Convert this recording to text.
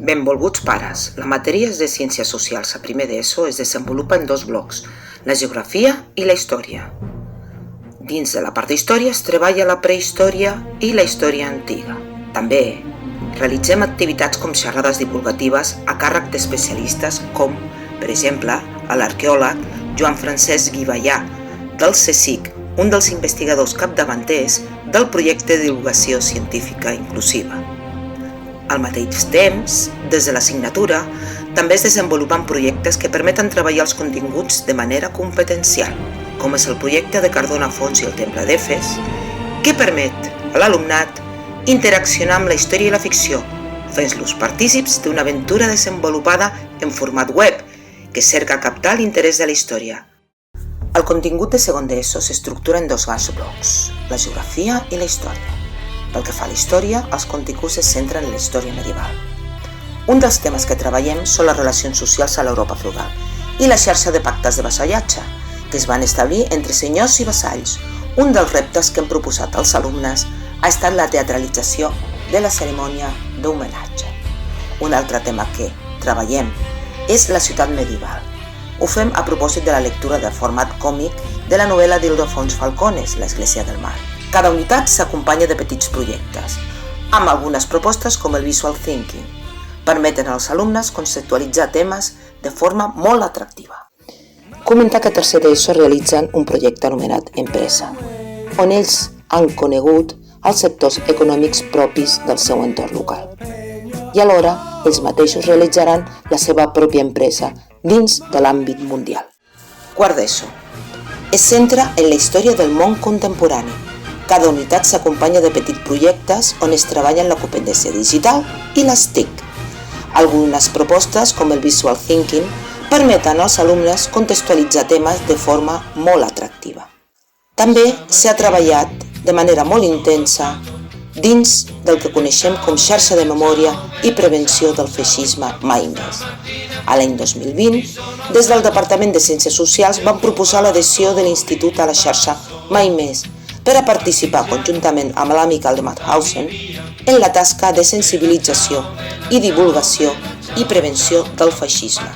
Benvolguts pares, la matèria de Ciències Socials a primer d'ESO es desenvolupa en dos blocs, la geografia i la història. Dins de la part d'història es treballa la prehistòria i la història antiga. També realitzem activitats com xerrades divulgatives a càrrec d'especialistes com, per exemple, l'arqueòleg Joan Francesc Guivallà, del CSIC, un dels investigadors capdavanters del projecte de divulgació científica inclusiva. Al mateix temps, des de l'assignatura, també es desenvolupen projectes que permeten treballar els continguts de manera competencial, com és el projecte de Cardona Fons i el Temple d'Efes, que permet a l'alumnat interaccionar amb la història i la ficció, fent-los partícips d'una aventura desenvolupada en format web, que cerca captar l'interès de la història. El contingut de segon d'ESO s'estructura en dos grans blocs, la geografia i la història. Pel que fa a la història, els continguts es centren en la història medieval. Un dels temes que treballem són les relacions socials a l'Europa feudal i la xarxa de pactes de vassallatge, que es van establir entre senyors i vassalls. Un dels reptes que hem proposat als alumnes ha estat la teatralització de la cerimònia d'homenatge. Un altre tema que treballem és la ciutat medieval. Ho fem a propòsit de la lectura de format còmic de la novel·la d'Ildefons Falcones, l'Església del Mar. Cada unitat s'acompanya de petits projectes, amb algunes propostes com el Visual Thinking. Permeten als alumnes conceptualitzar temes de forma molt atractiva. Comentar que a tercer d'ESO realitzen un projecte anomenat Empresa, on ells han conegut els sectors econòmics propis del seu entorn local. I alhora, ells mateixos realitzaran la seva pròpia empresa dins de l'àmbit mundial. Quart d'ESO. Es centra en la història del món contemporani. Cada unitat s'acompanya de petits projectes on es treballen la competència digital i les TIC. Algunes propostes, com el Visual Thinking, permeten als alumnes contextualitzar temes de forma molt atractiva. També s'ha treballat de manera molt intensa dins del que coneixem com xarxa de memòria i prevenció del feixisme mai més. A l'any 2020, des del Departament de Ciències Socials van proposar l'adhesió de l'Institut a la xarxa Mai Més per a participar conjuntament amb l'Amical de Mauthausen en la tasca de sensibilització i divulgació i prevenció del feixisme.